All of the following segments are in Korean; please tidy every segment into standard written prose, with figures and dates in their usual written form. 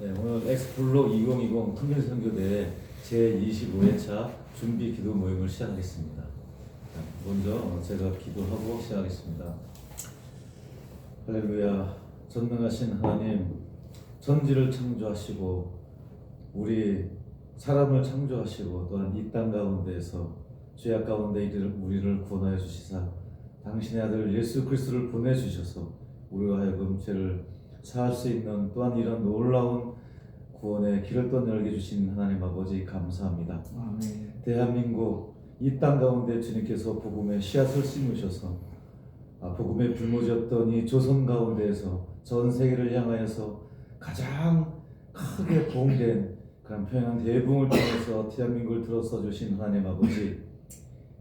네, 오늘 엑스플로 2020 통일선교대 제25회차 준비 기도 모임을 시작하겠습니다. 먼저 제가 기도하고 시작하겠습니다. 할렐루야. 전능하신 하나님, 천지를 창조하시고 우리 사람을 창조하시고 또한 이 땅 가운데에서 죄악 가운데 우리를 구원하여 주시사 당신의 아들 예수 그리스도를 보내주셔서 우리가 하여금 죄를 사할 수 있는 또한 이런 놀라운 구원의 길을 또 열게 주신 하나님 아버지 감사합니다. 아멘. 대한민국 이 땅 가운데 주님께서 복음의 씨앗을 심으셔서 복음의 불모지였던 이 조선 가운데에서 전 세계를 향하여서 가장 크게 보응된 그런 평양 대붕을 통해서 대한민국을 들어서 주신 하나님 아버지,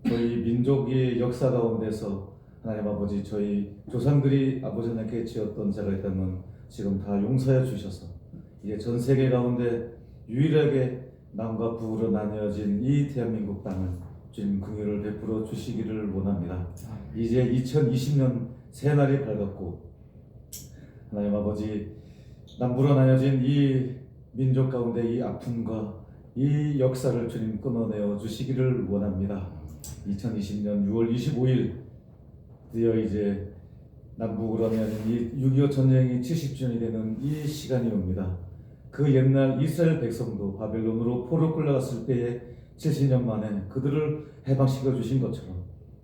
저희 민족의 역사 가운데서 하나님 아버지 저희 조상들이 아버지 하나님께 지었던 죄가 있다면 지금 다 용서해 주셔서 이제 전 세계 가운데 유일하게 남과 북으로 나뉘어진 이 대한민국 땅을 주님 긍휼을 베풀어 주시기를 원합니다. 이제 2020년 새날이 밝았고 하나님 아버지 남부로 나뉘어진 이 민족 가운데 이 아픔과 이 역사를 주님 끊어내어 주시기를 원합니다. 2020년 6월 25일 드디어 이제 남북으로 나뉘어진 이 6.25 전쟁이 70주년이 되는 이 시간이 옵니다. 그 옛날 이스라엘 백성도 바벨론으로 포로 끌려갔을 때에 70년 만에 그들을 해방시켜 주신 것처럼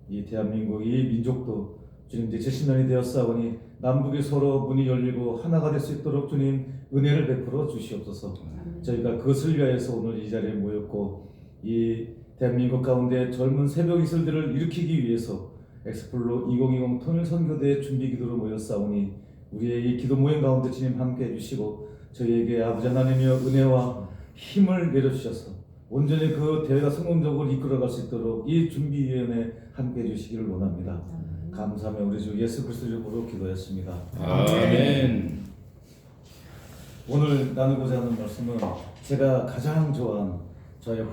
이 대한민국 이 민족도 주님 이제 70년이 되었사오니 남북이 서로 문이 열리고 하나가 될 수 있도록 주님 은혜를 베풀어 주시옵소서. 저희가 그것을 위하여서 오늘 이 자리에 모였고 이 대한민국 가운데 젊은 새벽 이슬들을 일으키기 위해서 엑스플로 2020 통일선교대 준비기도로 모였사오니 우리의 이 기도 모임 가운데 주님 함께 해주시고 저희에게 아버지 하나님의 은혜와 힘을 내려주셔서 온전히 그 대회가 성공적으로 이끌어갈 수 있도록 이 준비위원회 함께 해주시기를 원합니다. 감사하며 우리 주 예수 그리스도 이름으로 기도했습니다. 아멘. 오늘 나누고자 하는 말씀은 제가 가장 좋아하는 저의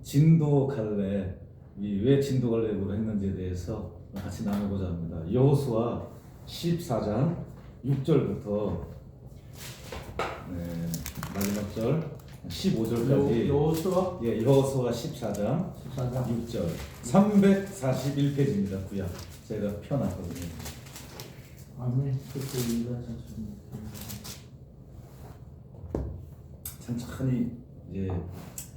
진도 갈래, 왜 진도 갈래로 했는지에 대해서 같이 나누고자 합니다. 여호수아 14장 6절부터 마지막 절 15절까지 여호수아? 예, 여호수아 14장 6절 341페이지입니다. 구약 제가 펴놨거든요. 아멘. 그때 유다 자손. 천천히 이제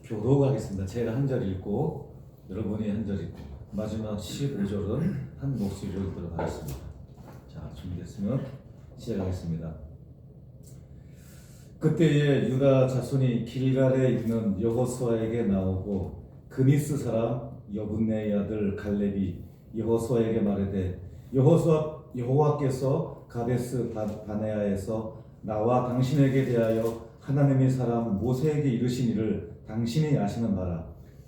교도하겠습니다. 제가 한 절 읽고 여러분이 한 절 읽고 마지막 15절은 한 목소리로 읽도록 하겠습니다. 자, 준비됐으면 시작하겠습니다. 그때에 유다 자손이 길갈에 있는 여호수아에게 나오고 그니스 사람 여분네의 아들 갈렙이 여호수아에게 말하되 여호와께서 가데스 바네아에서 나와 당신에게 대하여 하나님의 사람 모세에게 이르시니를 당신이 아시는 바라.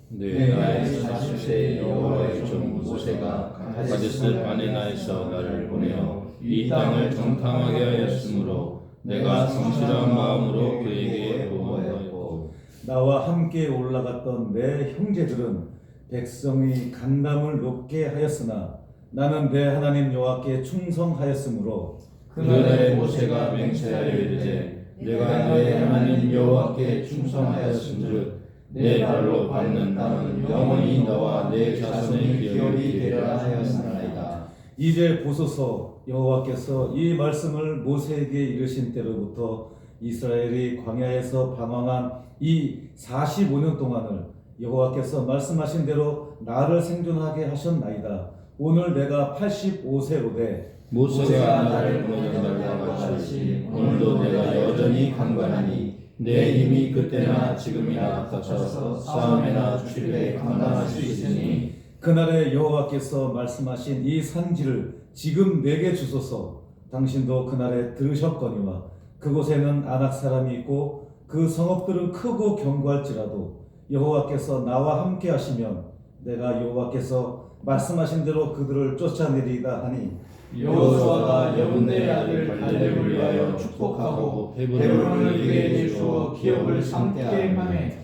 내 나의 사십세 여호와의 종 모세가 가데스 바네아에서 나를 보내어 이 땅을 정탐하게 하였으므로 내가 성실한 마음으로 그에게 보고하였고 나와 함께 올라갔던 내 형제들은 백성이 간담을 높게 하였으나 나는 내 하나님 여호와께 충성하였으므로 그날에 모세가 맹세하여 이르되 내가 내 하나님 여호와께 충성하였은즉 내 발로 밟는 땅은 영원히 너와 내 자손의 기업이 되리라 하였나이다. 이제 보소서 여호와께서 이 말씀을 모세에게 이르신 때로부터 이스라엘이 광야에서 방황한 이 45년 동안을 여호와께서 말씀하신 대로 나를 생존하게 하셨나이다. 오늘 내가 85세로 돼 모세가 나를 보내달라고 하듯이 오늘도 내가 여전히 강건하니 내 힘이 그때나 지금이나 닥쳐서 싸움이나 출입에 감당할 수 있으니 그날에 여호와께서 말씀하신 이 산지를 지금 내게 주소서. 당신도 그날에 들으셨거니와 그곳에는 아낙 사람이 있고 그 성읍들은 크고 견고할지라도 여호와께서 나와 함께 하시면 내가 여호와께서 말씀하신 대로 그들을 쫓아내리이다 하니 여호수아가 여분네 아들 갈렙을 위하여 축복하고 헤브론을 그에게 주어 기업을 상대하매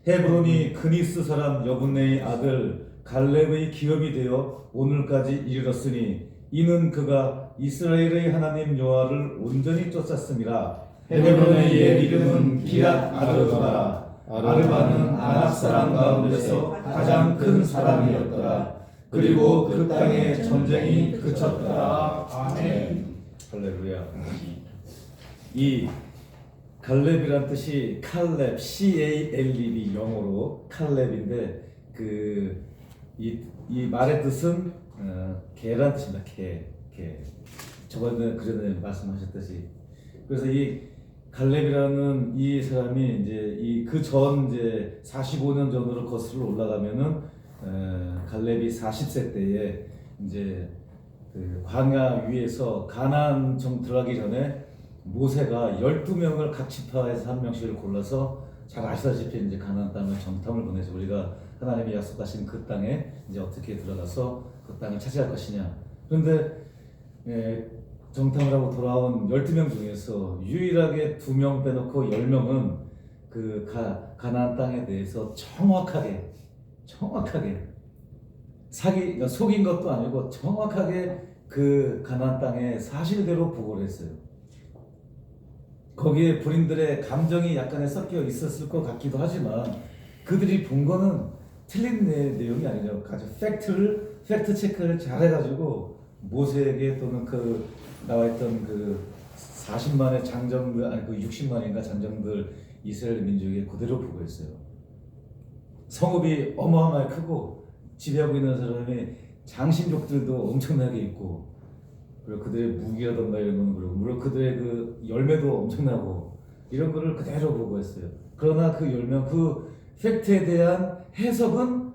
헤브론이 그니스 사람 여분네의 아들 갈렙의 기업이 되어 오늘까지 이르렀으니 이는 그가 이스라엘의 하나님 여호와를 온전히 쫓았음이라. 헤브론의 옛 이름은 기랏 아르바라. 아르바는 아낙 사람 가운데서 가장 큰 사람이었더라. 그리고 그 땅에 전쟁이 그쳤더라. 아멘. 할렐루야. 이 갈렙이란 뜻이 칼렙, C-A-L-E-B 영어로 칼렙인데 이 말의 뜻은 개란 뜻입니다. 개. 저번에 그전에 말씀하셨듯이 그래서 이 갈렙이라는 이 사람이 이제 이제 45년 전으로 거슬러 올라가면은 갈렙이 40세 때에 이제 그 광야 위에서 가나안 정 들어가기 전에 모세가 12명을 각 지파에서 한 명씩을 골라서 잘 아시다시피 이제 가나안 땅을 정탐을 보내서 우리가 하나님이 약속하신 그 땅에 이제 어떻게 들어가서 그 땅을 차지할 것이냐. 그런데 정탐을 하고 돌아온 12명 중에서 유일하게 2명 빼놓고 10명은 그 가나안 땅에 대해서 정확하게 그러니까 속인 것도 아니고 정확하게 그 가나안 땅에 사실대로 보고를 했어요. 거기에 본인들의 감정이 약간의 섞여 있었을 것 같기도 하지만 그들이 본 거는 틀린 내용이 아니죠. 아주 팩트 체크를 잘 해가지고 모세에게 또는 그 나와있던 그 40만의 장정들 아니 그 60만인가 장정들 이스라엘 민족에 그대로 보고했어요. 성읍이 어마어마하게 크고 지배하고 있는 사람이 장신족들도 엄청나게 있고 그리고 그들의 무기라던가 이런 건 그렇고 물론 그들의 그 열매도 엄청나고 이런 거를 그대로 보고했어요. 그러나 그 열매 그 팩트에 대한 해석은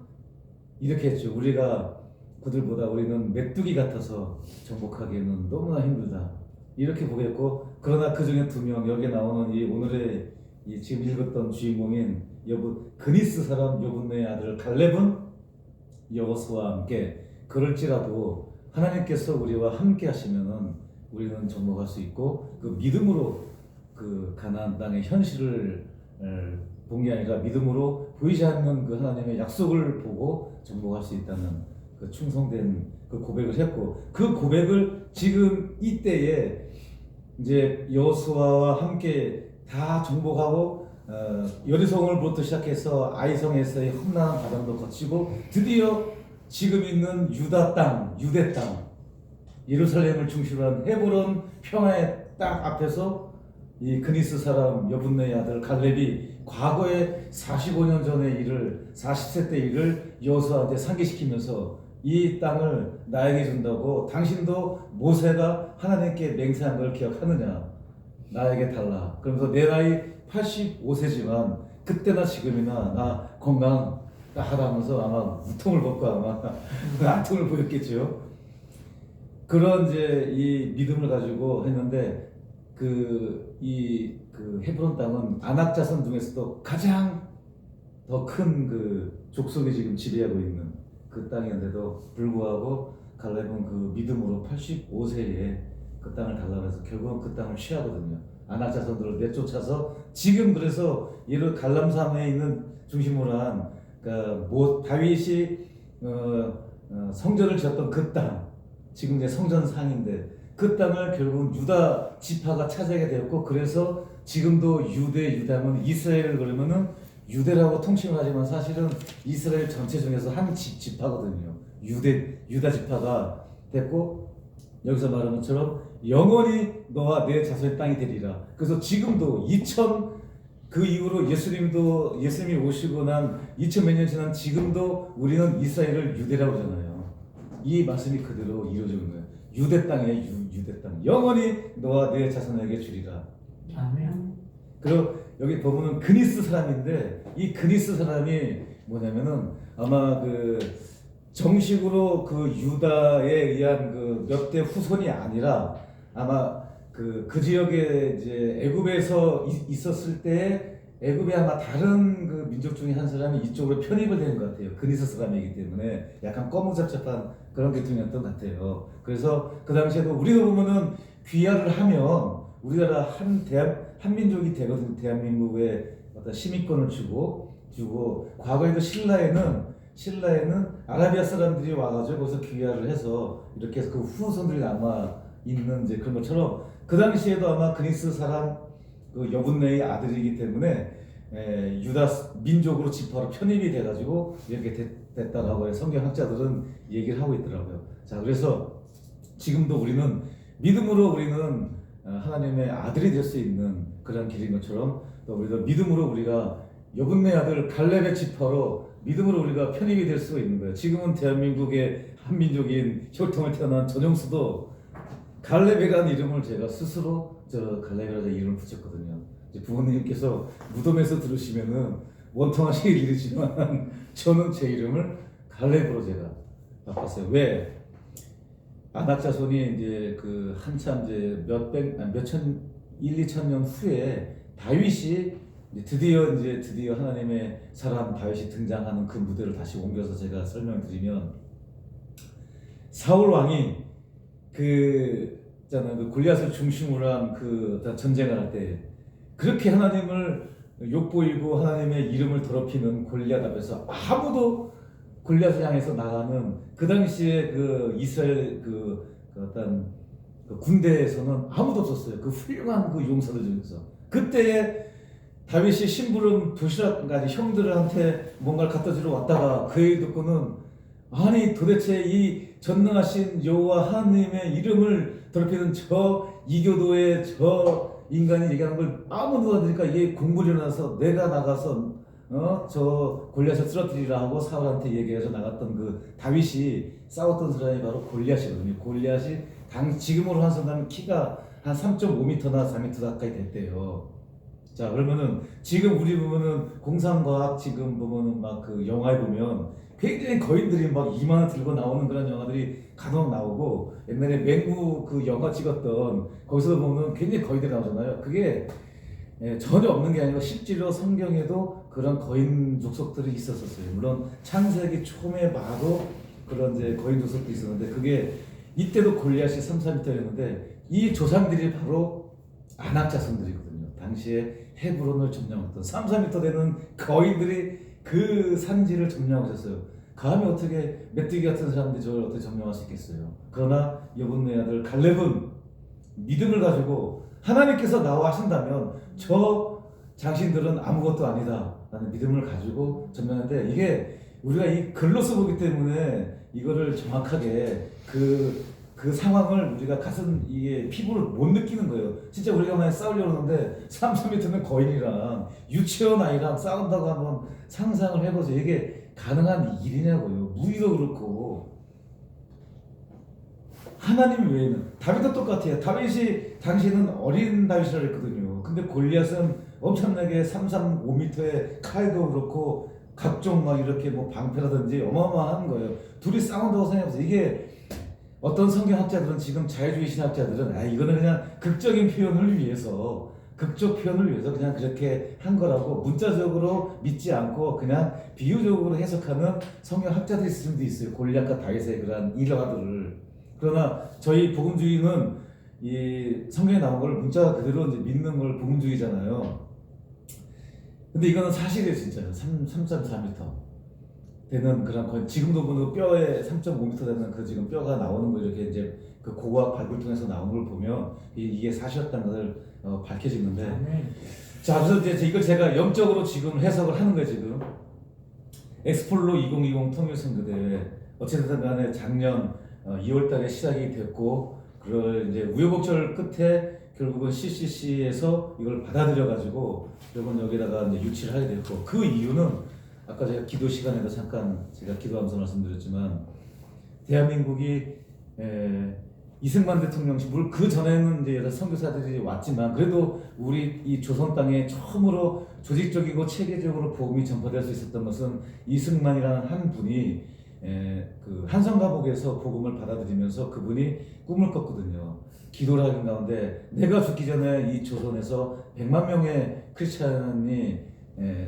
이렇게 했죠. 우리가 그들보다 우리는 메뚜기 같아서 정복하기에는 너무나 힘들다. 이렇게 보겠고 그러나 그 중에 2명 여기에 나오는 이 오늘의 이 지금 읽었던 주인공인 그니스 사람 여분의 아들 갈렙은 여호수아와 함께 그럴지라도 하나님께서 우리와 함께 하시면은 우리는 정복할 수 있고 그 믿음으로 그 가나안 땅의 현실을 본 게 아니라 믿음으로 보이지 않는 그 하나님의 약속을 보고 정복할 수 있다는 그 충성된 그 고백을 했고 그 고백을 지금 이때에 이제 여호수아와 함께 다 정복하고 여리성을부터 시작해서 아이성에서의 험난한 과정도 거치고 드디어 지금 있는 유대 땅 예루살렘을 중심으로 한 헤브론 평화의 딱 앞에서 이 그니스 사람 여분의 아들 갈렙이 과거에 45년 전의 일을 40세 때 일을 여호수아한테 상기시키면서 이 땅을 나에게 준다고 당신도 모세가 하나님께 맹세한 걸 기억하느냐 나에게 달라. 그러면서 내 나이 85세지만 그때나 지금이나 나 건강하다 하면서 아마 우통을 벗고 아마 안통을 보였겠죠. 그런 이제 이 믿음을 가지고 했는데 그 헤브론 땅은 아낙 자손 중에서도 가장 더 큰 그 족속이 지금 지배하고 있는 그 땅인데도 불구하고 갈렙은 그 믿음으로 85세에 그 땅을 달라고 해서 결국은 그 땅을 취하거든요. 아낙 자손들을 내쫓아서 지금 그래서 이를 갈람산에 있는 중심으로 한 그러니까 다윗이 성전을 지었던 그 땅 지금 이제 성전상인데 그 땅을 결국은 유다 지파가 차지하게 되었고 그래서 지금도 유다면 이스라엘을 그러면은 유대라고 통칭을 하지만 사실은 이스라엘 전체 중에서 한 지파거든요. 유다 지파가 됐고 여기서 말하는 것처럼 영원히 너와 내 자손의 땅이 되리라. 그래서 지금도 그 이후로 예수님이 오시고 난 2000 몇 년 지난 지금도 우리는 이스라엘을 유대라고 하잖아요. 이 말씀이 그대로 이루어지는 거예요. 유대 땅에 유대 땅 영원히 너와 내 자손에게 주리라. 아멘. 그리고 여기 보면은 그니스 사람인데 이 그니스 사람이 뭐냐면은 아마 그 정식으로 그 유다에 의한 그 몇 대 후손이 아니라 아마 그 지역에 이제 애굽에서 있었을 때 애굽에 아마 다른 그 민족 중에 한 사람이 이쪽으로 편입을 된 것 같아요. 그니스 사람이기 때문에 약간 꺼무잡잡한 그런 계통이었던 것 같아요. 그래서 그 당시에도 우리가 보면은 귀화를 하면 우리나라 한민족이 되거든요. 대한민국에 어떤 시민권을 주고 과거에도 신라에는 아라비아 사람들이 와가지고 거기서 귀화를 해서 이렇게 해서 그 후손들이 남아 있는 이제 그런 것처럼 그 당시에도 아마 그니스 사람 그 여분네의 아들이기 때문에 유다 민족으로 지파로 편입이 돼가지고 이렇게 됐다라고 성경학자들은 얘기를 하고 있더라고요. 자, 그래서 지금도 우리는 믿음으로 우리는 하나님의 아들이 될 수 있는 그런 길인 것처럼 또 우리도 믿음으로 우리가 여분네 아들 갈렙의 지파로 믿음으로 우리가 편입이 될 수가 있는 거예요. 지금은 대한민국의 한민족인 혈통을 태어난 전용수도 갈렙이라는 이름을 제가 스스로 저 갈렙이라는 이름을 붙였거든요. 이제 부모님께서 무덤에서 들으시면은 원통하시길 이르지만 저는 제 이름을 갈렙으로 제가 바꿨어요. 왜? 아낙 자손이 이제 그 한참 이제 몇천 1, 2천 년 후에 다윗이 이제 드디어 하나님의 사람 다윗이 등장하는 그 무대를 다시 옮겨서 제가 설명드리면 사울 왕이 그 골리앗을 중심으로 한 그 전쟁을 할 때 그렇게 하나님을 욕보이고 하나님의 이름을 더럽히는 골리앗 앞에서 아무도 골리앗을 향해서 나가는 그 당시에 그 이스라엘 그 어떤 그 군대에서는 아무도 없었어요. 그 훌륭한 그 용사들 중에서 그때에 다윗이 심부름 도시락까지 형들한테 뭔가를 갖다 주러 왔다가 그 얘기 듣고는 아니 도대체 이 전능하신 여호와 하나님의 이름을 더럽히는 저 이교도의 저 인간이 얘기하는 걸 아무도 안 들으니까 얘 공부를 일어나서 내가 나가서 저 골리앗을 쓰러뜨리라 하고 사울한테 얘기해서 나갔던 그 다윗이 싸웠던 사람이 바로 골리앗이거든요. 골리앗이 지금으로 환산하면 키가 한 3.5m나 4m 가까이 됐대요. 자, 그러면은 지금 우리 보면은 공상과학 지금 보면은 막 그 영화에 보면 굉장히 거인들이 막 이마를 들고 나오는 그런 영화들이 간혹 나오고 옛날에 맹구 그 영화 찍었던 거기서 보면 굉장히 거인들이 나오잖아요. 그게 전혀 없는 게 아니고 실제로 성경에도 그런 거인 족속들이 있었었어요. 물론 창세기 초에 봐도 그런 이제 거인 족속도 있었는데 그게 이때도 골리앗이 3, 4m였는데 이 조상들이 바로 아낙 자손들이거든요. 당시에 헤브론을 점령했던 3, 4m 되는 거인들이 그 산지를 점령하셨어요. 감히 어떻게 메뚜기 같은 사람들이 저를 어떻게 점령할 수 있겠어요. 그러나 여분네 아들 갈렙은 믿음을 가지고 하나님께서 나와 하신다면 저 장신들은 아무것도 아니다 라는 믿음을 가지고 점령했는데 이게 우리가 이 글로 써보기 때문에 이거를 정확하게 그 상황을 우리가 이게 피부를 못 느끼는 거예요. 진짜 우리가 만약 싸우려고 하는데 3, 4m는 거인이랑 유치원 아이랑 싸운다고 한번 상상을 해보세요. 이게 가능한 일이냐고요. 무기도 그렇고 하나님 외에는 다윗도 똑같아요. 다윗이 당시에는 어린 다윗이라 했거든요. 근데 골리앗은 엄청나게 3, 5m의 칼도 그렇고 각종 막 이렇게 뭐 방패라든지 어마어마한 거예요. 둘이 싸운다고 생각해보세요. 이게 어떤 성경학자들은 지금 자유주의 신학자들은 이거는 그냥 극적인 표현을 위해서 극적 표현을 위해서 그냥 그렇게 한 거라고 문자적으로 믿지 않고 그냥 비유적으로 해석하는 성경학자들이 있을 수도 있어요. 골리앗과 다윗의 그런 일화들을. 그러나 저희 복음주의는 이 성경에 나온 걸 문자 그대로 이제 믿는 걸 복음주의잖아요. 근데 이거는 사실이에요, 진짜요. 3.4m 되는 그런 거의 지금도 보면 뼈에 3.5m 되는 그 지금 뼈가 나오는 거 이렇게 이제 그 고고학 발굴 통해서 나오는 걸 보면 이게 사실이었다는 것을 밝혀지는데 자, 그래서 이제 이걸 제가 영적으로 지금 해석을 하는 거예요, 지금. 엑스폴로 2020 통일선교대회 어쨌든 간에 작년 2월 달에 시작이 됐고 그걸 이제 우여곡절 끝에 결국은 CCC에서 이걸 받아들여가지고 결국은 여기다가 이제 유치를 하게 됐고 그 이유는 아까 제가 기도 시간에도 잠깐 제가 기도하면서 말씀드렸지만 대한민국이 이승만 대통령 물론 그 전에는 이제 여러 선교사들이 왔지만 그래도 우리 이 조선 땅에 처음으로 조직적이고 체계적으로 복음이 전파될 수 있었던 것은 이승만이라는 한 분이 그 한성가복에서 복음을 받아들이면서 그분이 꿈을 꿨거든요. 기도를 하는 가운데 내가 죽기 전에 이 조선에서 100만 명의 크리스찬이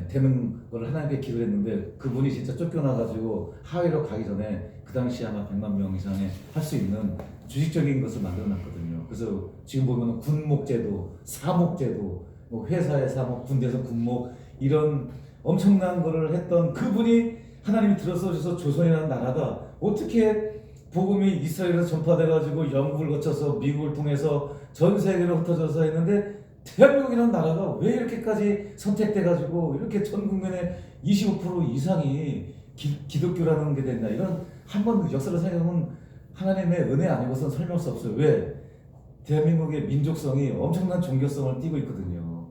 되는 걸 하나님께 기도했는데 그분이 진짜 쫓겨나가지고 하회로 가기 전에 그 당시 아마 100만 명 이상의 할 수 있는 주식적인 것을 만들어놨거든요. 그래서 지금 보면 군목제도, 사목제도, 뭐 회사의 사목, 군대에서 군목 이런 엄청난 거를 했던 그분이 하나님이 들어서셔서 조선이라는 나라가 어떻게 복음이 이스라엘에서 전파돼가지고 영국을 거쳐서 미국을 통해서 전 세계로 흩어져서 했는데 대한민국이라는 나라가 왜 이렇게까지 선택돼가지고 이렇게 전 국민의 25% 이상이 기독교라는 게 됐나? 이건 한번 역사를 생각하면 하나님의 은혜 아니고선 설명할 수 없어요. 왜? 대한민국의 민족성이 엄청난 종교성을 띠고 있거든요.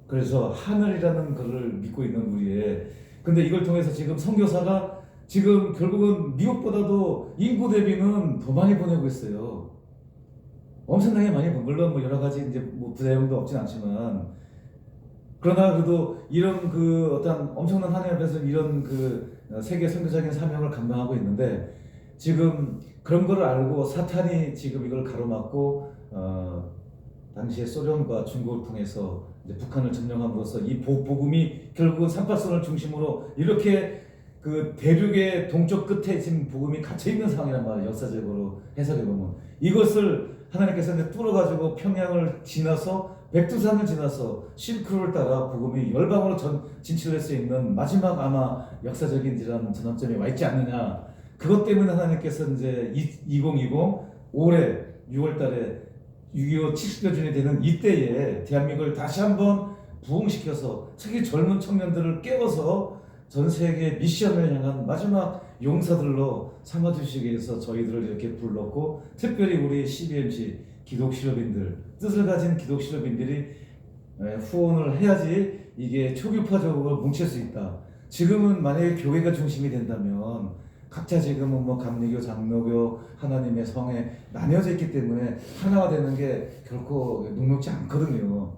그래서 하늘이라는 것을 믿고 있는 우리의, 근데 이걸 통해서 지금 선교사가 지금 결국은 미국보다도 인구 대비는 더 많이 보내고 있어요. 엄청나게 많이 물론 뭐 여러 가지 이제 뭐 부작용도 없진 않지만, 그러나 그래도 이런 그 어떤 엄청난 하나님 앞에서 이런 그 세계 선교적인 사명을 감당하고 있는데, 지금 그런 걸 알고 사탄이 지금 이걸 가로막고 당시에 소련과 중국을 통해서 이제 북한을 점령함으로써 이 복음이 결국은 삼팔선을 중심으로 이렇게 그 대륙의 동쪽 끝에 지금 복음이 갇혀 있는 상황이란 말이에요. 역사적으로 해석해 보면 이것을 하나님께서 이제 뚫어가지고 평양을 지나서 백두산을 지나서 실크로를 따라 복음이 열방으로 진출할 수 있는 마지막 아마 역사적인 이런 전환점에 와 있지 않느냐. 그것 때문에 하나님께서 이제 2020 올해 6월달에 6.25 70주년이 되는 이때에 대한민국을 다시 한번 부흥시켜서 특히 젊은 청년들을 깨워서 전 세계 미션을 향한 마지막 용사들로 삼아주시기 위해서 저희들을 이렇게 불렀고, 특별히 우리 CBMC 기독실업인들, 뜻을 가진 기독실업인들이 후원을 해야지 이게 초교파적으로 뭉칠 수 있다. 지금은 만약에 교회가 중심이 된다면 각자 지금은 뭐 감리교, 장로교, 하나님의 성에 나뉘어져 있기 때문에 하나가 되는 게 결코 녹록지 않거든요.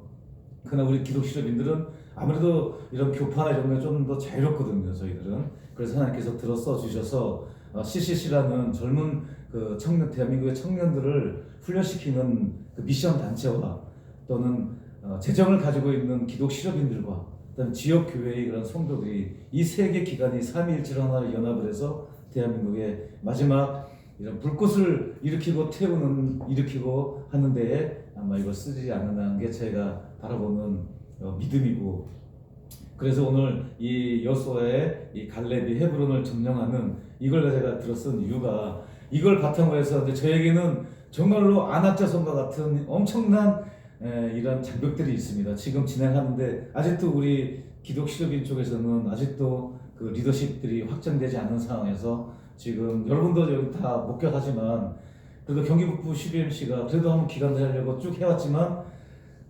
그러나 우리 기독실업인들은 아무래도 이런 교파나 이런 게 좀 더 자유롭거든요, 저희들은. 그래서 하나님께서 들어 써 주셔서 CCC라는 젊은 그 청년, 대한민국의 청년들을 훈련시키는 그 미션 단체와 또는 재정을 가지고 있는 기독실업인들과 그다음 지역 교회의 그런 성도들이 이 세 개 기관이 삼위일체로 하나를 연합을 해서 대한민국의 마지막 이런 불꽃을 일으키고 하는 데에 아마 이걸 쓰지 않는다는 게 제가 바라보는 믿음이고, 그래서 오늘 이 여호수아의 이 갈렙이 헤브론을 점령하는 이걸 제가 들었은 이유가, 이걸 바탕으로 해서 이제 저에게는 정말로 안악자손과 같은 엄청난 이런 장벽들이 있습니다. 지금 진행하는데 아직도 우리 기독실업인 쪽에서는 아직도 그 리더십들이 확정되지 않은 상황에서 지금 여러분도 여기 다 목격하지만 그래도 경기북부 CBMC가 그래도 한번 기간 내려고 쭉 해왔지만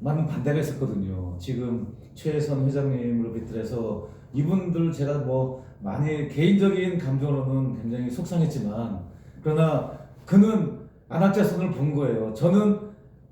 많은 반대가 있었거든요. 지금 최혜선 회장님을 비롯해서 이분들 제가 뭐 많이 개인적인 감정으로는 굉장히 속상했지만, 그러나 그는 안악자손을 본 거예요. 저는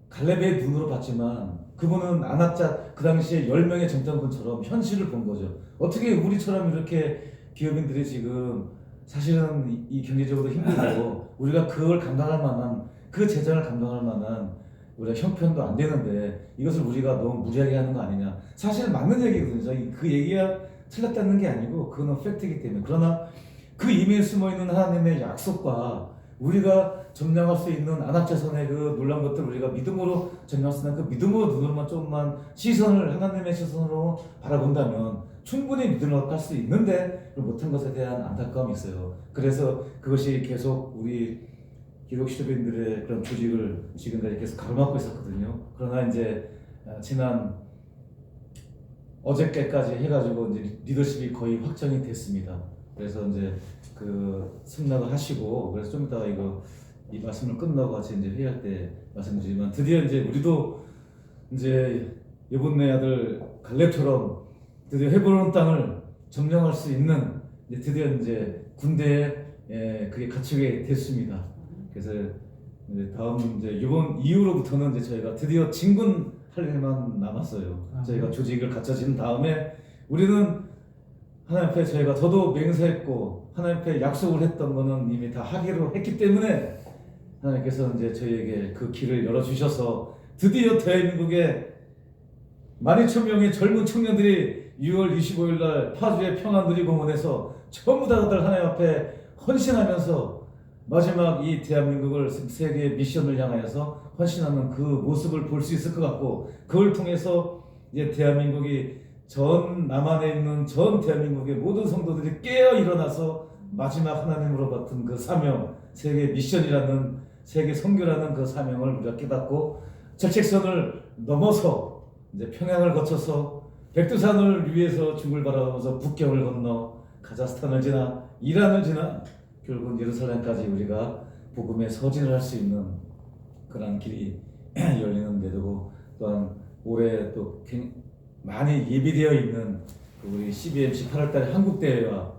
갈렙의 눈으로 봤지만 그분은 안악자 그 당시에 10명의 정탐꾼처럼 현실을 본 거죠. 어떻게 우리처럼 이렇게 기업인들이 지금 사실은 이 경제적으로 힘들고 우리가 그걸 감당할 만한 그 재정을 감당할 만한 우리가 형편도 안 되는데 이것을 우리가 너무 무리하게 하는 거 아니냐. 사실 맞는 얘기거든요. 그 얘기가 틀렸다는 게 아니고 그거는 팩트이기 때문에. 그러나 그 이면에 숨어있는 하나님의 약속과 우리가 점령할 수 있는 안악자손의 그 놀라운 것들 우리가 믿음으로 점령할 수 있는 그 믿음으로 눈으로만 조금만 시선을 하나님의 시선으로 바라본다면 충분히 믿음을 갈 수 있는데 못한 것에 대한 안타까움이 있어요. 그래서 그것이 계속 우리 기독실업인들의 그런 조직을 지금까지 계속 가로막고 있었거든요. 그러나 이제 지난 어저께까지 해가지고 이제 리더십이 거의 확정이 됐습니다. 그래서 이제 그 승낙을 하시고, 그래서 좀 이따가 이 말씀을 끝나고 같이 이제 회의할 때 말씀드리지만 드디어 이제 우리도 이제 여분네 아들 갈렙처럼 드디어 헤브론 땅을 점령할 수 있는 이제 드디어 이제 군대에 그게 갖추게 됐습니다. 그래서 이제 다음 이제 이번 이후로부터는 이제 저희가 드디어 진군할 일만 남았어요. 저희가 조직을 갖춰진 다음에 우리는 하나님 앞에 저도 맹세했고 하나님 앞에 약속을 했던 거는 이미 다 하기로 했기 때문에 하나님께서 이제 저희에게 그 길을 열어주셔서 드디어 대한민국의 12,000명의 젊은 청년들이 6월 25일 날 파주의 평안누리공원에서 전부 다들 하나님 앞에 헌신하면서 마지막 이 대한민국을 세계 미션을 향하여서 헌신하는 그 모습을 볼 수 있을 것 같고, 그걸 통해서 이제 대한민국이 전 남한에 있는 전 대한민국의 모든 성도들이 깨어 일어나서 마지막 하나님으로 받은 그 사명, 세계 미션이라는 세계 선교라는 그 사명을 우리가 깨닫고 정책선을 넘어서 이제 평양을 거쳐서 백두산을 위해서 중국을 바라보면서 북경을 건너 카자흐스탄을 지나 이란을 지나 결국은 예루살렘까지 우리가 복음의 서진을 할 수 있는 그런 길이 열리는 데도고, 또한 올해 또 많이 예비되어 있는 그 우리 CBMC 8월달에 한국 대회와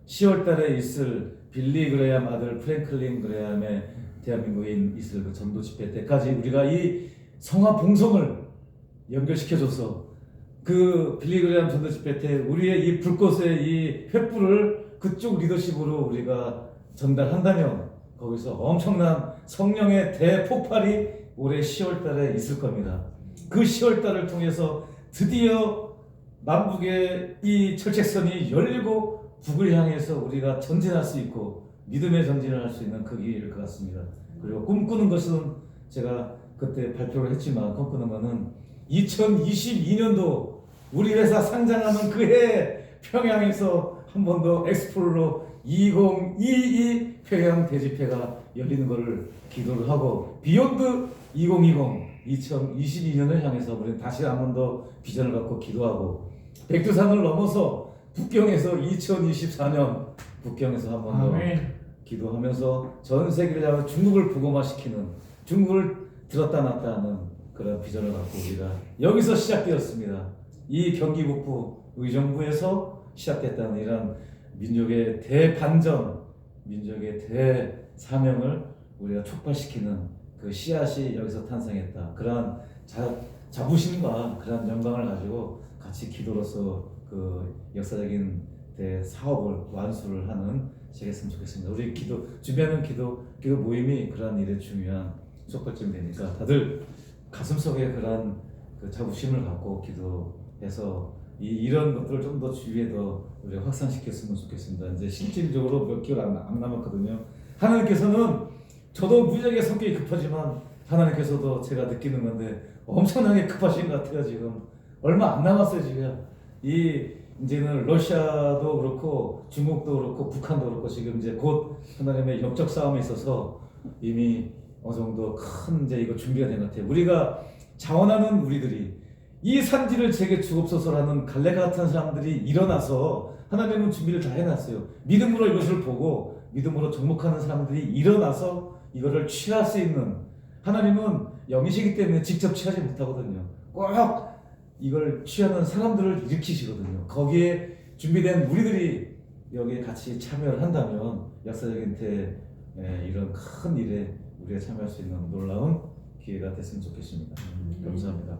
10월달에 있을 빌리 그레이엄 아들 프랭클린 그레이엄의 대한민국에 있을 그 전도 집회 때까지 우리가 이 성화 봉송을 연결시켜줘서 그 빌리 그레이엄 전도 집회 때 우리의 이 불꽃의 이 횃불을 그쪽 리더십으로 우리가 전달한다면 거기서 엄청난 성령의 대폭발이 올해 10월달에 있을 겁니다. 그 10월달을 통해서 드디어 남북의 이 철책선이 열리고 북을 향해서 우리가 전진할 수 있고 믿음의 전진을 할 수 있는 그 길일 것 같습니다. 그리고 꿈꾸는 것은 제가 그때 발표를 했지만, 꿈꾸는 것은 2022년도 우리 회사 상장하는 그 해 평양에서 한 번 더 엑스폴로 2022 평양 대집회가 열리는 것을 기도를 하고, 비욘드 2022년을 향해서 우리는 다시 한 번 더 비전을 갖고 기도하고, 백두산을 넘어서 북경에서 2024년 북경에서 한 번 더 기도하면서 전 세계를 향해 중국을 복음화시키는, 중국을 들었다 놨다 하는 그런 비전을 갖고 우리가 여기서 시작되었습니다. 이 경기 북부 의정부에서 시작됐다는 이런 민족의 대반전, 민족의 대사명을 우리가 촉발시키는 그 씨앗이 여기서 탄생했다. 그러한 자부심과 그러한 영광을 가지고 같이 기도로서 그 역사적인 사업을 완수를 하는 시겠으면 좋겠습니다. 우리 준비하는 기도 모임이 그러한 일에 중요한 촉발점이 되니까 다들 가슴속에 그러한 그 자부심을 갖고 기도해서 이런 것들을 좀 더 주위에 더 우리가 확산시켰으면 좋겠습니다. 이제 실질적으로 몇 개월 안 남았거든요. 하나님께서는, 저도 무지하게 성격이 급하지만 하나님께서도 제가 느끼는 건데 엄청나게 급하신 것 같아요. 지금 얼마 안 남았어요. 지금 이제는 러시아도 그렇고 중국도 그렇고 북한도 그렇고 지금 이제 곧 하나님의 영적 싸움에 있어서 이미 어느 정도 큰 이제 이거 준비가 된 것 같아요. 우리가 자원하는 우리들이 이 산지를 제게 주옵소서라는 갈레가 같은 사람들이 일어나서, 하나님은 준비를 다 해놨어요. 믿음으로 이것을 보고 믿음으로 접목하는 사람들이 일어나서 이거를 취할 수 있는, 하나님은 영이시기 때문에 직접 취하지 못하거든요. 꼭 이걸 취하는 사람들을 일으키시거든요. 거기에 준비된 우리들이 여기에 같이 참여를 한다면 역사적인 이런 큰 일에 우리가 참여할 수 있는 놀라운 기회가 됐으면 좋겠습니다. 감사합니다.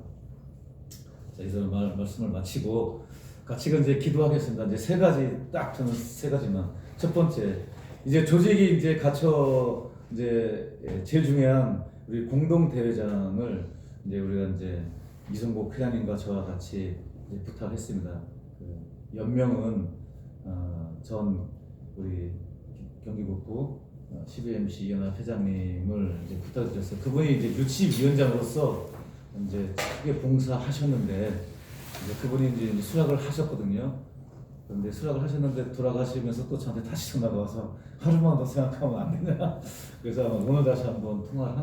자, 이제 말씀을 마치고 같이 이제 기도하겠습니다. 이제 세 가지, 딱 저는 세 가지만. 첫 번째, 이제 조직이 이제 갖춰 이제 제일 중요한 우리 공동 대회장을 이제 우리가 이제 이성복 회장님과 저와 같이 이제 부탁했습니다. 그 연명은 전 우리 경기북부 CBMC 연합 회장님을 이제 부탁드렸어요. 그분이 이제 유치위원장으로서 이제 크게 봉사하셨는데, 이제 그분이 이제 수락을 하셨거든요. 그런데 수락을 하셨는데 돌아가시면서 또 저한테 다시 전화가 와서 하루만 더 생각하면 안 되냐. 그래서 오늘 다시 한번 통화를 한.